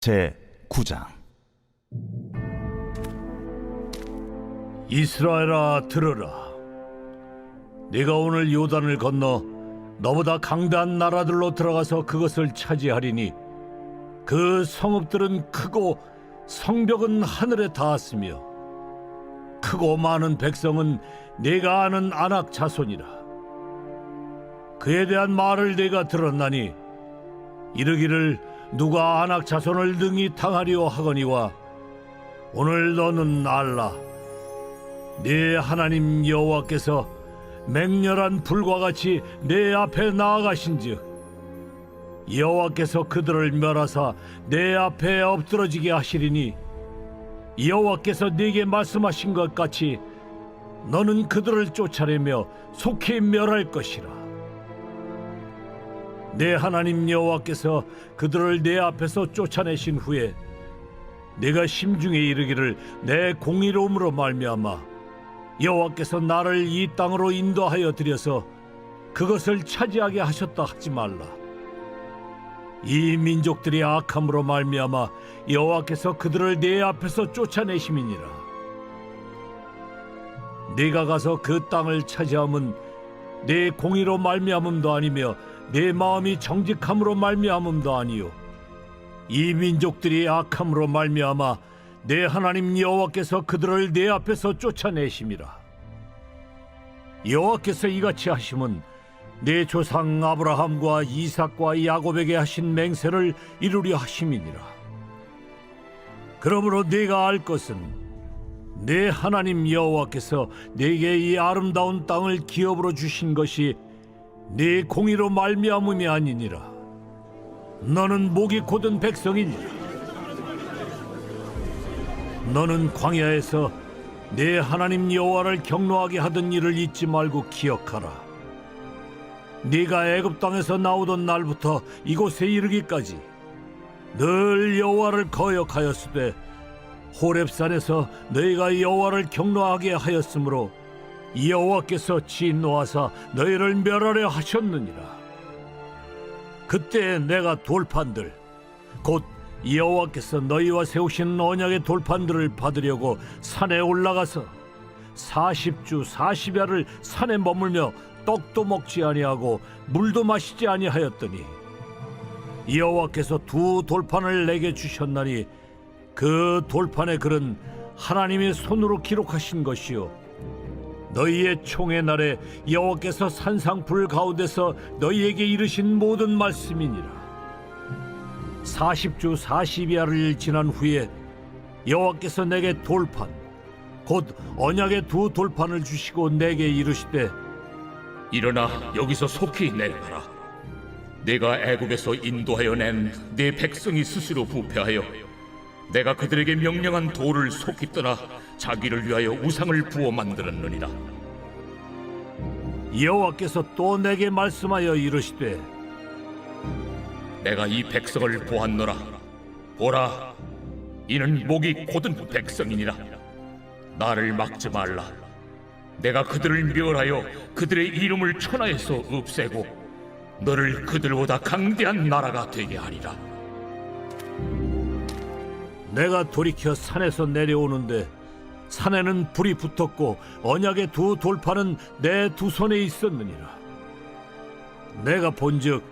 제9장. 이스라엘아, 들으라. 네가 오늘 요단을 건너 너보다 강대한 나라들로 들어가서 그것을 차지하리니 그 성읍들은 크고 성벽은 하늘에 닿았으며 크고 많은 백성은 네가 아는 아낙 자손이라. 그에 대한 말을 네가 들었나니 이르기를 누가 아낙 자손을 능히 당하리오 하거니와 오늘 너는 알라. 네 하나님 여호와께서 맹렬한 불과 같이 내 앞에 나아가신즉 여호와께서 그들을 멸하사 내 앞에 엎드러지게 하시리니 여호와께서 네게 말씀하신 것 같이 너는 그들을 쫓아내며 속히 멸할 것이라. 내 하나님 여호와께서 그들을 내 앞에서 쫓아내신 후에 내가 심중에 이르기를 내 공의로움으로 말미암아 여호와께서 나를 이 땅으로 인도하여 들여서 그것을 차지하게 하셨다 하지 말라. 이 민족들이 악함으로 말미암아 여호와께서 그들을 내 앞에서 쫓아내심이니라. 네가 가서 그 땅을 차지함은 내 공의로 말미암음도 아니며 내 마음이 정직함으로 말미암음도 아니요 이 민족들이 악함으로 말미암아 내 하나님 여호와께서 그들을 내 앞에서 쫓아내심이라. 여호와께서 이같이 하심은 내 조상 아브라함과 이삭과 야곱에게 하신 맹세를 이루려 하심이니라. 그러므로 네가 알 것은 내 하나님 여호와께서 네게 이 아름다운 땅을 기업으로 주신 것이 네 공의로 말미암음이 아니니라. 너는 목이 곧은 백성이니라. 너는 광야에서 내 하나님 여호와를 경노하게 하던 일을 잊지 말고 기억하라. 네가 애굽 땅에서 나오던 날부터 이곳에 이르기까지 늘 여호와를 거역하였으되 호렙산에서 너희가 여호와를 경노하게 하였으므로 여호와께서 진노하사 너희를 멸하려 하셨느니라. 그때 내가 돌판들 곧 여호와께서 너희와 세우신 언약의 돌판들을 받으려고 산에 올라가서 40주 40야를 산에 머물며 떡도 먹지 아니하고 물도 마시지 아니하였더니 여호와께서 두 돌판을 내게 주셨나니 그 돌판의 글은 하나님의 손으로 기록하신 것이요 너희의 총의 날에 여호와께서 산상불 가운데서 너희에게 이르신 모든 말씀이니라. 40주 40야를 지난 후에 여호와께서 내게 돌판 곧 언약의 두 돌판을 주시고 내게 이르시되 일어나 여기서 속히 내려가라. 내가 애굽에서 인도하여 낸 네 백성이 스스로 부패하여 내가 그들에게 명령한 돌을 속히 떠나 자기를 위하여 우상을 부어 만들었느니라. 여호와께서 또 내게 말씀하여 이르시되 내가 이 백성을 보았노라. 보라, 이는 목이 곧은 백성이니라. 나를 막지 말라. 내가 그들을 멸하여 그들의 이름을 천하에서 없애고 너를 그들보다 강대한 나라가 되게 하리라. 내가 돌이켜 산에서 내려오는데 산에는 불이 붙었고 언약의 두 돌판은 내 두 손에 있었느니라. 내가 본즉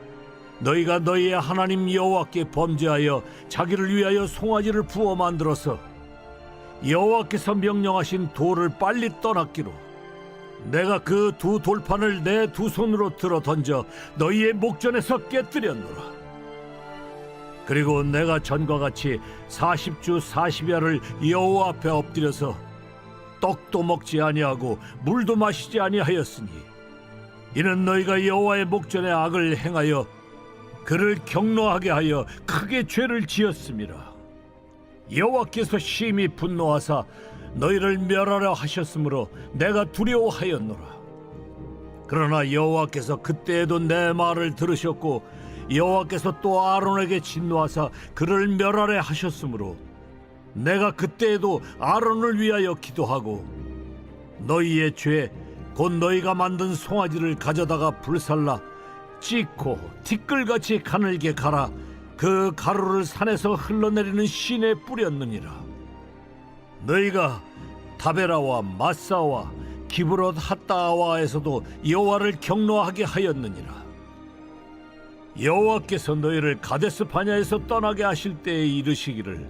너희가 너희의 하나님 여호와께 범죄하여 자기를 위하여 송아지를 부어 만들어서 여호와께서 명령하신 돌을 빨리 떠났기로 내가 그 두 돌판을 내 두 손으로 들어 던져 너희의 목전에서 깨뜨렸노라. 그리고 내가 전과 같이 40주 40야를 여호와 앞에 엎드려서 떡도 먹지 아니하고 물도 마시지 아니하였으니 이는 너희가 여호와의 목전에 악을 행하여 그를 경노하게 하여 크게 죄를 지었음이라. 여호와께서 심히 분노하사 너희를 멸하려 하셨으므로 내가 두려워하였노라. 그러나 여호와께서 그때에도 내 말을 들으셨고 여호와께서 또 아론에게 진노하사 그를 멸하려 하셨으므로 내가 그때에도 아론을 위하여 기도하고 너희의 죄 곧 너희가 만든 송아지를 가져다가 불살라 찢고 티끌같이 가늘게 갈아 그 가루를 산에서 흘러내리는 신에 뿌렸느니라. 너희가 다베라와 마사와 기브롯 핫다와에서도 여호와를 경노하게 하였느니라. 여호와께서 너희를 가데스 바냐에서 떠나게 하실 때에 이르시기를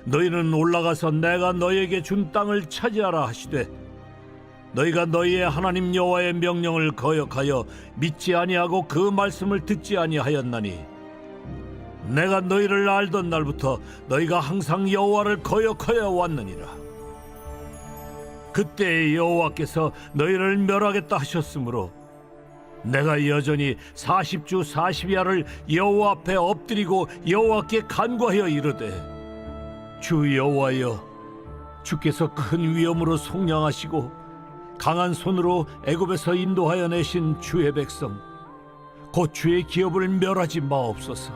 너희는 올라가서 내가 너희에게 준 땅을 차지하라 하시되 너희가 너희의 하나님 여호와의 명령을 거역하여 믿지 아니하고 그 말씀을 듣지 아니하였나니 내가 너희를 알던 날부터 너희가 항상 여호와를 거역하여 왔느니라. 그때 여호와께서 너희를 멸하겠다 하셨으므로 내가 여전히 40주 40야를 여호와 앞에 엎드리고 여호와께 간구하여 이르되 주 여호와여, 주께서 큰 위엄으로 속량하시고 강한 손으로 애굽에서 인도하여 내신 주의 백성 곧 주의 기업을 멸하지 마옵소서.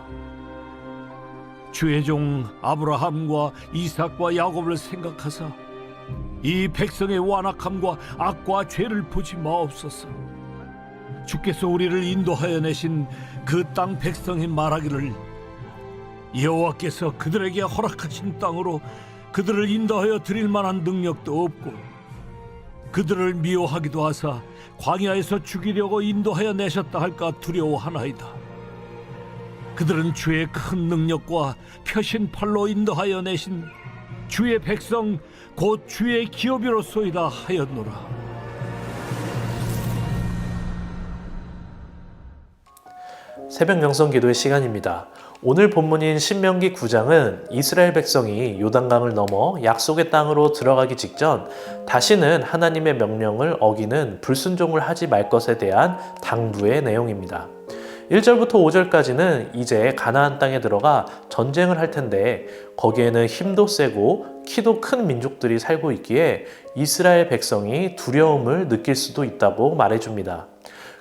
주의 종 아브라함과 이삭과 야곱을 생각하사 이 백성의 완악함과 악과 죄를 보지 마옵소서. 주께서 우리를 인도하여 내신 그 땅 백성이 말하기를 여호와께서 그들에게 허락하신 땅으로 그들을 인도하여 드릴 만한 능력도 없고 그들을 미워하기도 하사 광야에서 죽이려고 인도하여 내셨다 할까 두려워하나이다. 그들은 주의 큰 능력과 펴신 팔로 인도하여 내신 주의 백성 곧 주의 기업이로소이다 하였노라. 새벽 영성 기도의 시간입니다. 오늘 본문인 신명기 9장은 이스라엘 백성이 요단강을 넘어 약속의 땅으로 들어가기 직전 다시는 하나님의 명령을 어기는 불순종을 하지 말 것에 대한 당부의 내용입니다. 1절부터 5절까지는 이제 가나안 땅에 들어가 전쟁을 할 텐데 거기에는 힘도 세고 키도 큰 민족들이 살고 있기에 이스라엘 백성이 두려움을 느낄 수도 있다고 말해줍니다.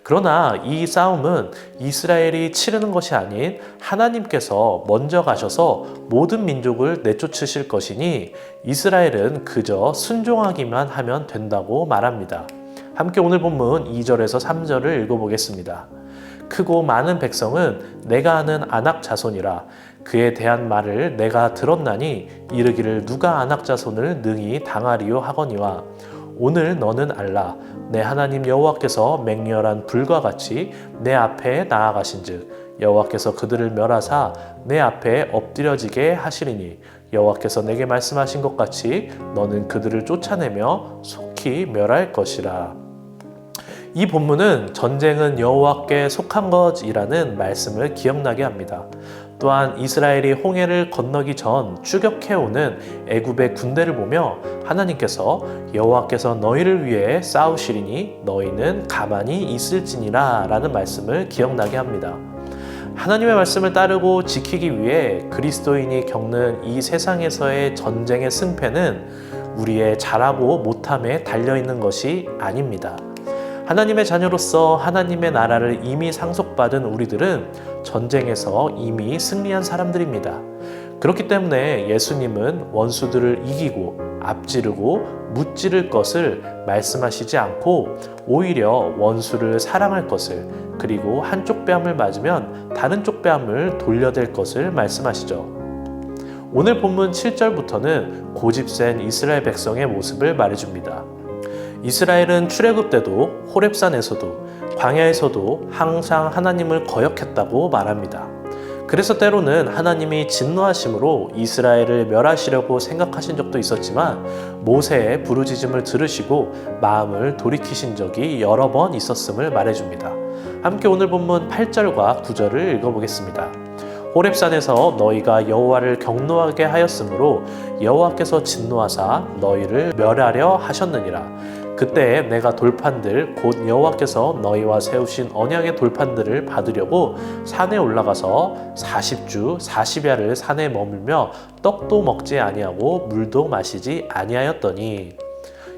그러나 이 싸움은 이스라엘이 치르는 것이 아닌 하나님께서 먼저 가셔서 모든 민족을 내쫓으실 것이니 이스라엘은 그저 순종하기만 하면 된다고 말합니다. 함께 오늘 본문 2절에서 3절을 읽어보겠습니다. 크고 많은 백성은 내가 아는 아낙 자손이라 그에 대한 말을 내가 들었나니 이르기를 누가 아낙 자손을 능히 당하리요 하거니와 오늘 너는 알라 내 하나님 여호와께서 맹렬한 불과 같이 내 앞에 나아가신즉 여호와께서 그들을 멸하사 내 앞에 엎드려지게 하시리니 여호와께서 내게 말씀하신 것 같이 너는 그들을 쫓아내며 속히 멸할 것이라. 이 본문은 전쟁은 여호와께 속한 것이라는 말씀을 기억나게 합니다. 또한 이스라엘이 홍해를 건너기 전 추격해오는 애굽의 군대를 보며 하나님께서 여호와께서 너희를 위해 싸우시리니 너희는 가만히 있을지니라 라는 말씀을 기억나게 합니다. 하나님의 말씀을 따르고 지키기 위해 그리스도인이 겪는 이 세상에서의 전쟁의 승패는 우리의 잘하고 못함에 달려있는 것이 아닙니다. 하나님의 자녀로서 하나님의 나라를 이미 상속받은 우리들은 전쟁에서 이미 승리한 사람들입니다. 그렇기 때문에 예수님은 원수들을 이기고 앞지르고 무찌를 것을 말씀하시지 않고 오히려 원수를 사랑할 것을 그리고 한쪽 뺨을 맞으면 다른 쪽 뺨을 돌려댈 것을 말씀하시죠. 오늘 본문 7절부터는 고집센 이스라엘 백성의 모습을 말해줍니다. 이스라엘은 출애굽 때도 호렙산에서도 광야에서도 항상 하나님을 거역했다고 말합니다. 그래서 때로는 하나님이 진노하심으로 이스라엘을 멸하시려고 생각하신 적도 있었지만 모세의 부르짖음을 들으시고 마음을 돌이키신 적이 여러 번 있었음을 말해줍니다. 함께 오늘 본문 8절과 9절을 읽어보겠습니다. 호렙산에서 너희가 여호와를 경노하게 하였으므로 여호와께서 진노하사 너희를 멸하려 하셨느니라. 그때 내가 돌판들 곧 여호와께서 너희와 세우신 언약의 돌판들을 받으려고 산에 올라가서 40주 40야를 산에 머물며 떡도 먹지 아니하고 물도 마시지 아니하였더니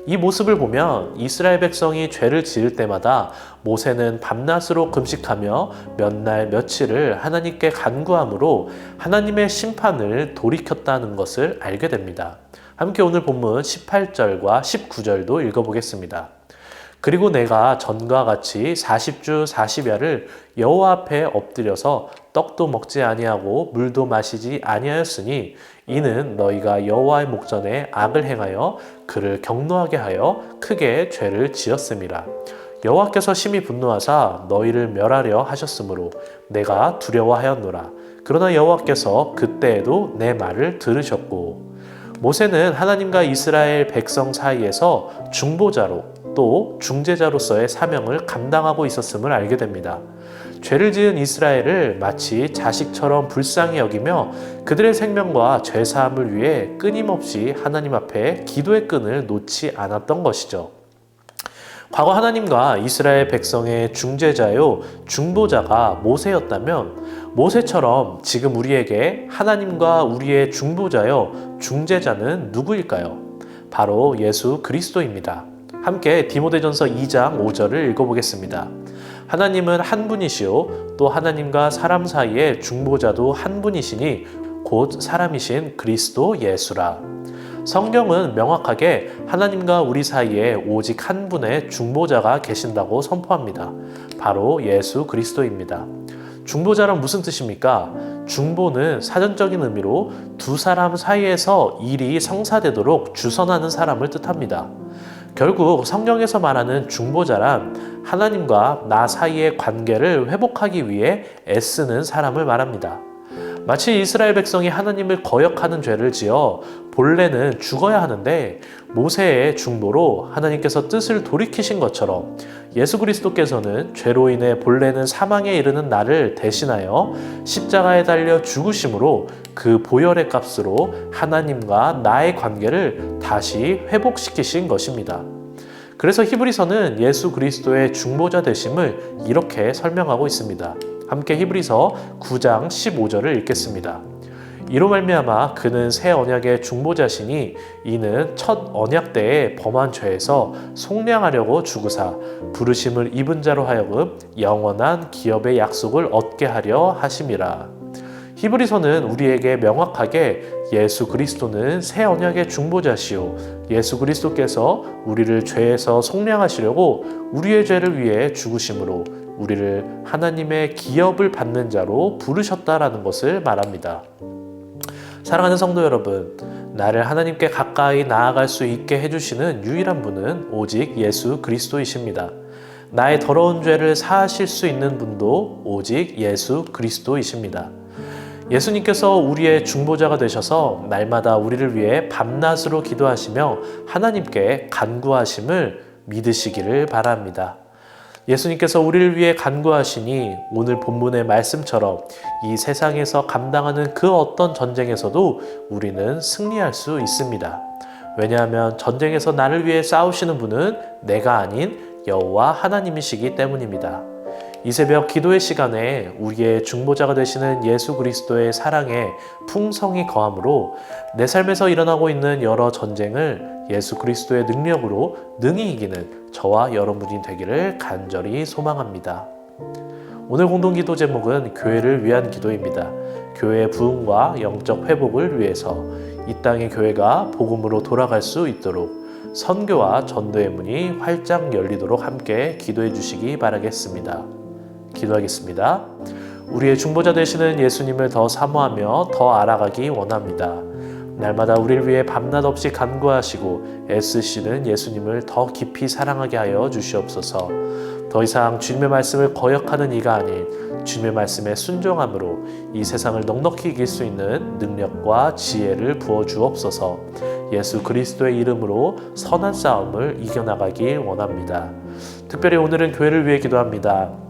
이 모습을 보면 이스라엘 백성이 죄를 지을 때마다 모세는 밤낮으로 금식하며 몇 날 며칠을 하나님께 간구함으로 하나님의 심판을 돌이켰다는 것을 알게 됩니다. 함께 오늘 본문 18절과 19절도 읽어보겠습니다. 그리고 내가 전과 같이 40주 40야를 여호와 앞에 엎드려서 떡도 먹지 아니하고 물도 마시지 아니하였으니 이는 너희가 여호와의 목전에 악을 행하여 그를 경노하게 하여 크게 죄를 지었음이라. 여호와께서 심히 분노하사 너희를 멸하려 하셨으므로 내가 두려워하였노라. 그러나 여호와께서 그때에도 내 말을 들으셨고, 모세는 하나님과 이스라엘 백성 사이에서 중보자로 또 중재자로서의 사명을 감당하고 있었음을 알게 됩니다. 죄를 지은 이스라엘을 마치 자식처럼 불쌍히 여기며 그들의 생명과 죄사함을 위해 끊임없이 하나님 앞에 기도의 끈을 놓지 않았던 것이죠. 과거 하나님과 이스라엘 백성의 중재자요 중보자가 모세였다면, 모세처럼 지금 우리에게 하나님과 우리의 중보자요 중재자는 누구일까요? 바로 예수 그리스도입니다. 함께 디모데전서 2장 5절을 읽어보겠습니다. 하나님은 한 분이시요 또 하나님과 사람 사이의 중보자도 한 분이시니 곧 사람이신 그리스도 예수라. 성경은 명확하게 하나님과 우리 사이에 오직 한 분의 중보자가 계신다고 선포합니다. 바로 예수 그리스도입니다. 중보자란 무슨 뜻입니까? 중보는 사전적인 의미로 두 사람 사이에서 일이 성사되도록 주선하는 사람을 뜻합니다. 결국 성경에서 말하는 중보자란 하나님과 나 사이의 관계를 회복하기 위해 애쓰는 사람을 말합니다. 마치 이스라엘 백성이 하나님을 거역하는 죄를 지어 본래는 죽어야 하는데 모세의 중보로 하나님께서 뜻을 돌이키신 것처럼 예수 그리스도께서는 죄로 인해 본래는 사망에 이르는 나를 대신하여 십자가에 달려 죽으심으로 그 보혈의 값으로 하나님과 나의 관계를 다시 회복시키신 것입니다. 그래서 히브리서는 예수 그리스도의 중보자 되심을 이렇게 설명하고 있습니다. 함께 히브리서 9장 15절을 읽겠습니다. 이로 말미암아 그는 새 언약의 중보자시니 이는 첫 언약 때에 범한 죄에서 속량하려고 죽으사 부르심을 입은 자로 하여금 영원한 기업의 약속을 얻게 하려 하심이라. 히브리서는 우리에게 명확하게 예수 그리스도는 새 언약의 중보자시오, 예수 그리스도께서 우리를 죄에서 속량하시려고 우리의 죄를 위해 죽으심으로 우리를 하나님의 기업을 받는 자로 부르셨다라는 것을 말합니다. 사랑하는 성도 여러분, 나를 하나님께 가까이 나아갈 수 있게 해주시는 유일한 분은 오직 예수 그리스도이십니다. 나의 더러운 죄를 사하실 수 있는 분도 오직 예수 그리스도이십니다. 예수님께서 우리의 중보자가 되셔서 날마다 우리를 위해 밤낮으로 기도하시며 하나님께 간구하심을 믿으시기를 바랍니다. 예수님께서 우리를 위해 간구하시니 오늘 본문의 말씀처럼 이 세상에서 감당하는 그 어떤 전쟁에서도 우리는 승리할 수 있습니다. 왜냐하면 전쟁에서 나를 위해 싸우시는 분은 내가 아닌 여호와 하나님이시기 때문입니다. 이 새벽 기도의 시간에 우리의 중보자가 되시는 예수 그리스도의 사랑에 풍성이 거함으로 내 삶에서 일어나고 있는 여러 전쟁을 예수 그리스도의 능력으로 능히 이기는 저와 여러분이 되기를 간절히 소망합니다. 오늘 공동기도 제목은 교회를 위한 기도입니다. 교회의 부흥과 영적 회복을 위해서 이 땅의 교회가 복음으로 돌아갈 수 있도록 선교와 전도의 문이 활짝 열리도록 함께 기도해 주시기 바라겠습니다. 기도하겠습니다. 우리의 중보자 되시는 예수님을 더 사모하며 더 알아가기 원합니다. 날마다 우리를 위해 밤낮 없이 간구하시고 애쓰시는 예수님을 더 깊이 사랑하게 하여 주시옵소서. 더 이상 주님의 말씀을 거역하는 이가 아닌 주님의 말씀에 순종함으로 이 세상을 넉넉히 이길 수 있는 능력과 지혜를 부어 주옵소서. 예수 그리스도의 이름으로 선한 싸움을 이겨나가길 원합니다. 특별히 오늘은 교회를 위해 기도합니다.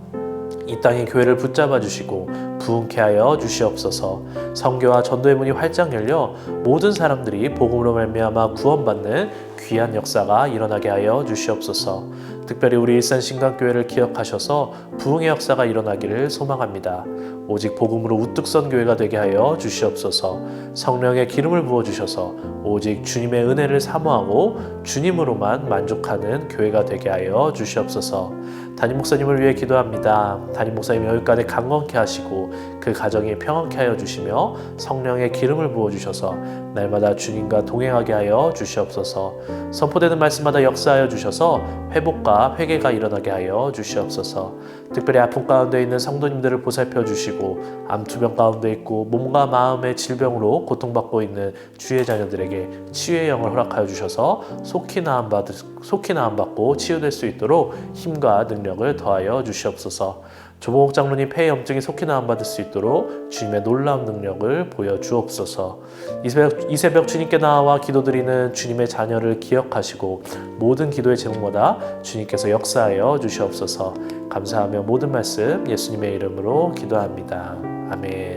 이 땅의 교회를 붙잡아 주시고 부흥케 하여 주시옵소서. 선교와 전도의 문이 활짝 열려 모든 사람들이 복음으로 말미암아 구원받는 귀한 역사가 일어나게 하여 주시옵소서. 특별히 우리 일산신강교회를 기억하셔서 부흥의 역사가 일어나기를 소망합니다. 오직 복음으로 우뚝 선 교회가 되게 하여 주시옵소서. 성령의 기름을 부어주셔서 오직 주님의 은혜를 사모하고 주님으로만 만족하는 교회가 되게 하여 주시옵소서. 담임 목사님을 위해 기도합니다. 담임 목사님 여기까지 강건케 하시고 그 가정이 평안케 하여 주시며 성령의 기름을 부어주셔서 날마다 주님과 동행하게 하여 주시옵소서. 선포되는 말씀마다 역사하여 주셔서 회복과 회개가 일어나게 하여 주시옵소서. 특별히 아픔 가운데 있는 성도님들을 보살펴 주시고 암투병 가운데 있고 몸과 마음의 질병으로 고통받고 있는 주의 자녀들에게 치유의 영을 허락하여 주셔서 속히 나음받고 치유될 수 있도록 힘과 능력을 더하여 주시옵소서. 조봉옥 장로님 폐의 염증이 속히 나음받을 수 있도록 주님의 놀라운 능력을 보여주옵소서. 이 새벽 주님께 나와 기도드리는 주님의 자녀를 기억하시고 모든 기도의 제목마다 주님께서 역사하여 주시옵소서. 감사하며 모든 말씀 예수님의 이름으로 기도합니다. 아멘.